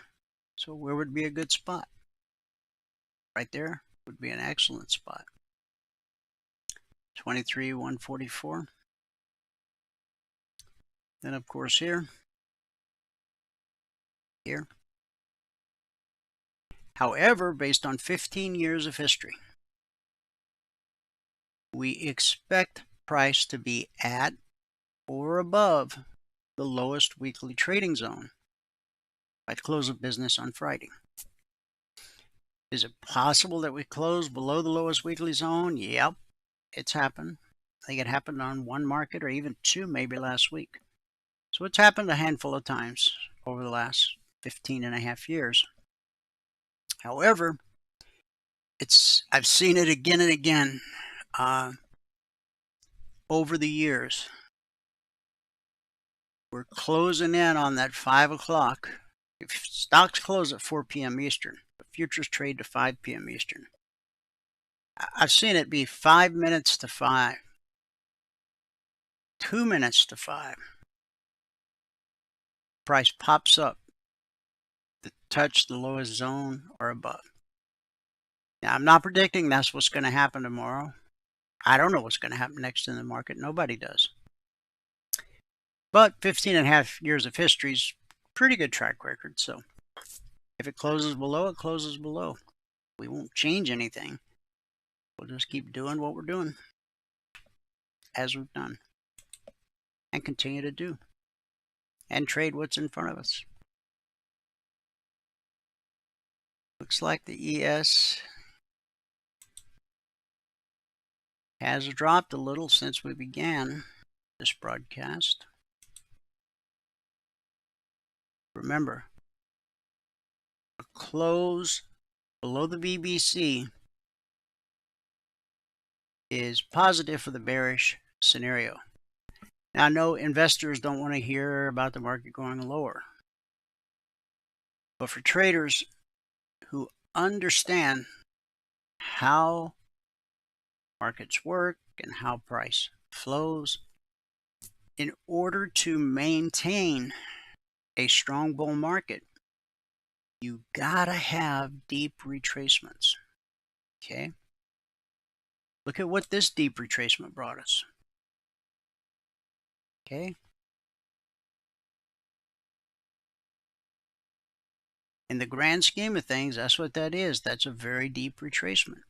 So where would be a good spot? Right there would be an excellent spot. 23,144. Then of course here. However, based on 15 years of history, we expect price to be at or above the lowest weekly trading zone by close of business on Friday. Is it possible that we close below the lowest weekly zone? Yep, it's happened. I think it happened on one market or even two maybe last week. So it's happened a handful of times over the last 15 and a half years. However, I've seen it again and again over the years. We're closing in on that 5 o'clock. If stocks close at 4 p.m. Eastern, the futures trade to 5 p.m. Eastern. I've seen it be 5 minutes to 5, 2 minutes to 5. Price pops up to touch the lowest zone or above. Now, I'm not predicting that's what's going to happen tomorrow. I don't know what's going to happen next in the market. Nobody does. But 15 and a half years of history is pretty good track record. So if it closes below, it closes below. We won't change anything. We'll just keep doing what we're doing as we've done and continue to do and trade what's in front of us. Looks like the ES has dropped a little since we began this broadcast. Remember, a close below the BBC is positive for the bearish scenario. Now, I know investors don't want to hear about the market going lower, but for traders who understand how markets work and how price flows, in order to maintain a strong bull market, you gotta have deep retracements. Okay? Look at what this deep retracement brought us. Okay? In the grand scheme of things, that's what that is. That's a very deep retracement.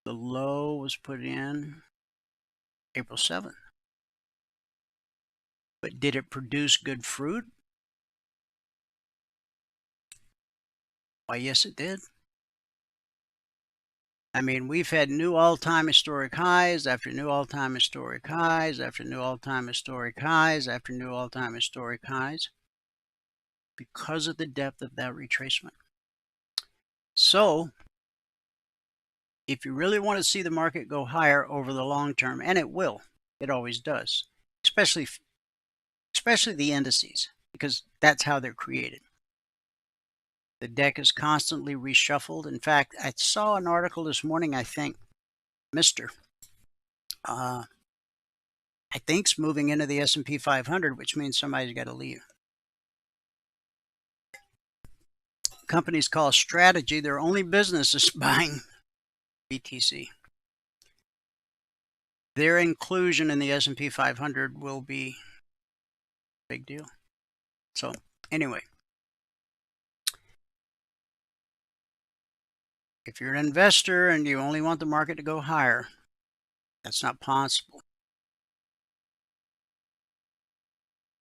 The low was put in April 7th. But did it produce good fruit? Why, yes, it did. I mean, we've had new all-time historic highs after new all-time historic highs after new all-time historic highs after new all-time historic highs because of the depth of that retracement. So, if you really want to see the market go higher over the long term, and it will, it always does, especially the indices, because that's how they're created. The deck is constantly reshuffled. In fact, I saw an article this morning, I think, I think's moving into the S&P 500, which means somebody's got to leave. Companies call strategy, their only business is buying BTC. Their inclusion in the S&P 500 will be a big deal. So, anyway. If you're an investor and you only want the market to go higher, that's not possible.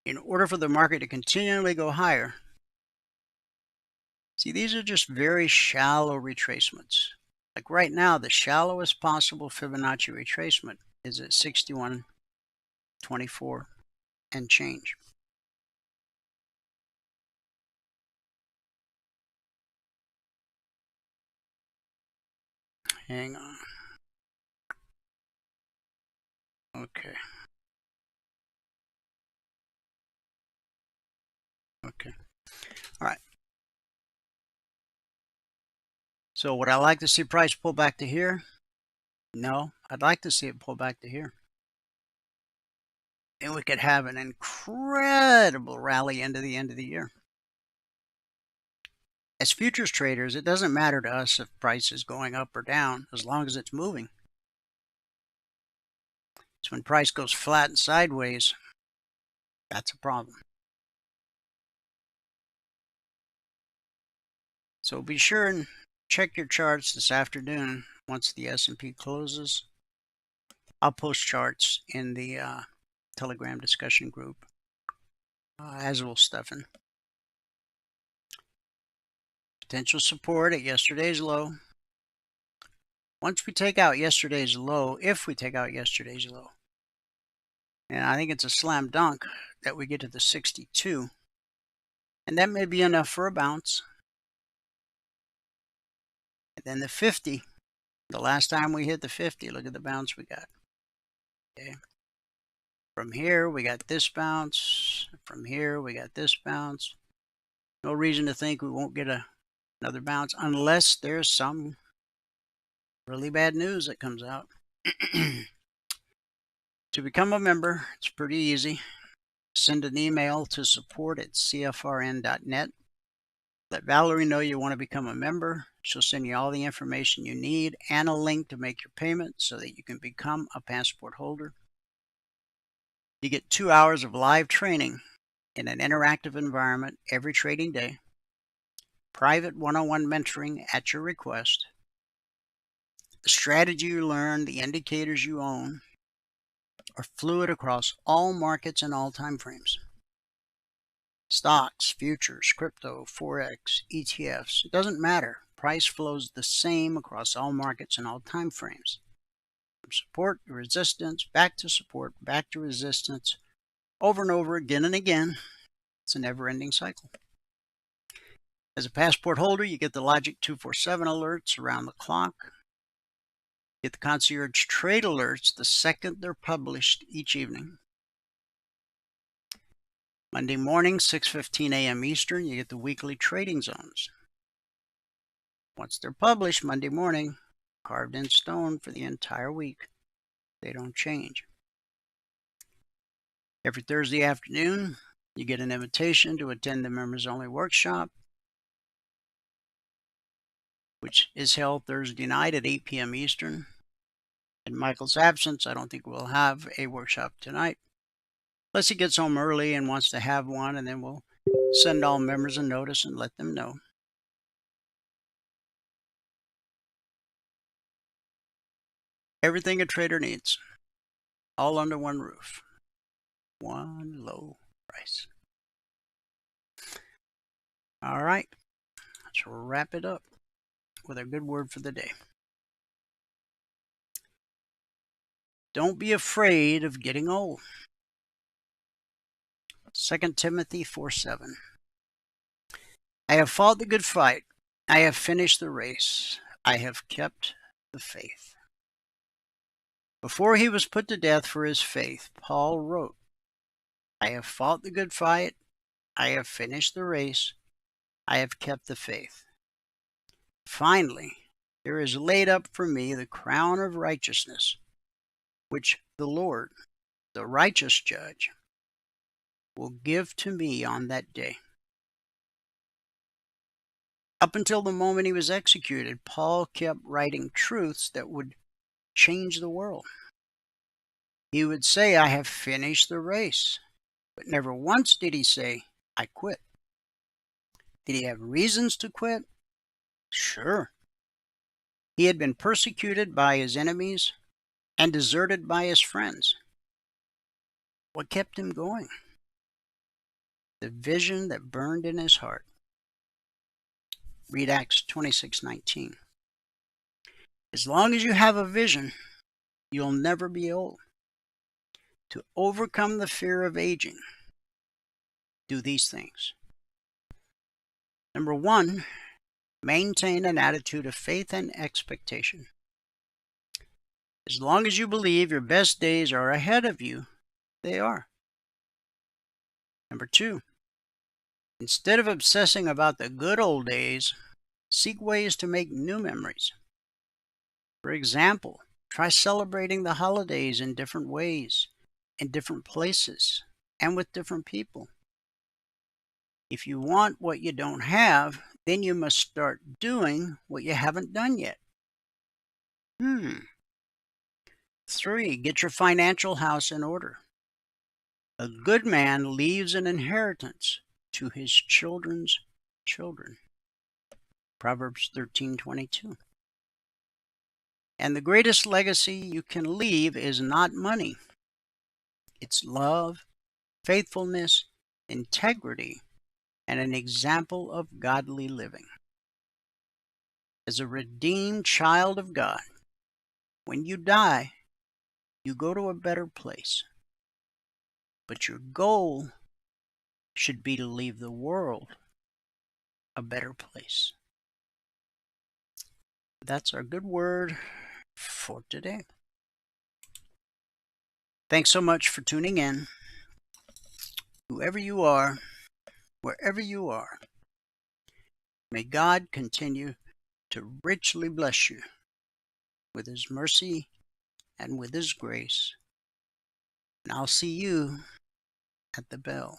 In order for the market to continually go higher, see, these are just very shallow retracements. Like right now, the shallowest possible Fibonacci retracement is at 61.24 and change. Hang on. Okay. Okay. All right. So would I like to see price pull back to here? No, I'd like to see it pull back to here. And we could have an incredible rally into the end of the year. As futures traders, it doesn't matter to us if price is going up or down, as long as it's moving. So when price goes flat and sideways, that's a problem. So be sure and check your charts this afternoon once the S&P closes. I'll post charts in the Telegram discussion group, as will Stefan. Potential support at yesterday's low. Once we take out yesterday's low, if we take out yesterday's low, and I think it's a slam dunk that we get to the 62, and that may be enough for a bounce. And then the 50, the last time we hit the 50, look at the bounce we got. Okay. From here, we got this bounce. From here, we got this bounce. No reason to think we won't get another bounce unless there's some really bad news that comes out. To become a member, it's pretty easy. Send an email to support@cfrn.net. Let Valerie know you want to become a member. She'll send you all the information you need and a link to make your payment so that you can become a passport holder. You get 2 hours of live training in an interactive environment every trading day, private one-on-one mentoring at your request, the strategy you learn, the indicators you own, are fluid across all markets and all time frames. Stocks, futures, crypto, Forex, ETFs, it doesn't matter. Price flows the same across all markets and all time frames. From support to resistance, back to support, back to resistance, over and over again and again. It's a never-ending cycle. As a passport holder, you get the Logic 247 alerts around the clock. Get the concierge trade alerts the second they're published each evening. Monday morning, 6:15 a.m. Eastern, you get the weekly trading zones. Once they're published Monday morning, carved in stone for the entire week. They don't change. Every Thursday afternoon, you get an invitation to attend the Members Only Workshop, which is held Thursday night at 8 p.m. Eastern. In Michael's absence, I don't think we'll have a workshop tonight, unless he gets home early and wants to have one, and then we'll send all members a notice and let them know. Everything a trader needs, all under one roof. One low price. All right, let's wrap it up with a good word for the day. Don't be afraid of getting old. 2 Timothy 4:7. I have fought the good fight. I have finished the race. I have kept the faith. Before he was put to death for his faith, Paul wrote, I have fought the good fight. I have finished the race. I have kept the faith. Finally, there is laid up for me the crown of righteousness, which the Lord, the righteous judge, will give to me on that day. Up until the moment he was executed, Paul kept writing truths that would change the world. He would say, I have finished the race, but never once did he say, I quit. Did he have reasons to quit? Sure. He had been persecuted by his enemies and deserted by his friends. What kept him going? The vision that burned in his heart. Read Acts 26:19. As long as you have a vision, you'll never be old. To overcome the fear of aging, do these things. Number 1, maintain an attitude of faith and expectation. As long as you believe your best days are ahead of you, they are. Number 2, instead of obsessing about the good old days, seek ways to make new memories. For example, try celebrating the holidays in different ways, in different places, and with different people. If you want what you don't have, then you must start doing what you haven't done yet. 3, get your financial house in order. A good man leaves an inheritance to his children's children. Proverbs 13:22. And the greatest legacy you can leave is not money. It's love, faithfulness, integrity, and an example of godly living. As a redeemed child of God, when you die, you go to a better place. But your goal should be to leave the world a better place. That's our good word for today. Thanks so much for tuning in. Whoever you are, wherever you are, may God continue to richly bless you with His mercy and with His grace. And I'll see you at the bell.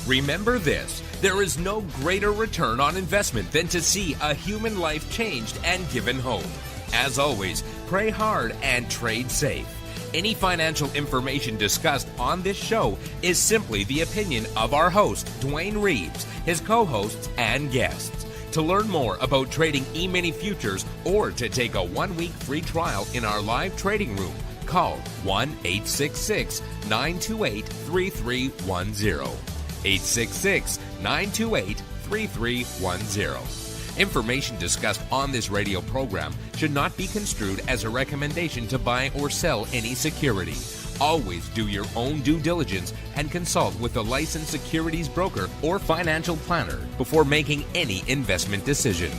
Remember this, there is no greater return on investment than to see a human life changed and given hope. As always, pray hard and trade safe. Any financial information discussed on this show is simply the opinion of our host, Dwayne Reeves, his co-hosts, and guests. To learn more about trading E-mini futures or to take a 1-week free trial in our live trading room, call 1-866-928-3310. 866-928-3310. Information discussed on this radio program should not be construed as a recommendation to buy or sell any security. Always do your own due diligence and consult with a licensed securities broker or financial planner before making any investment decision.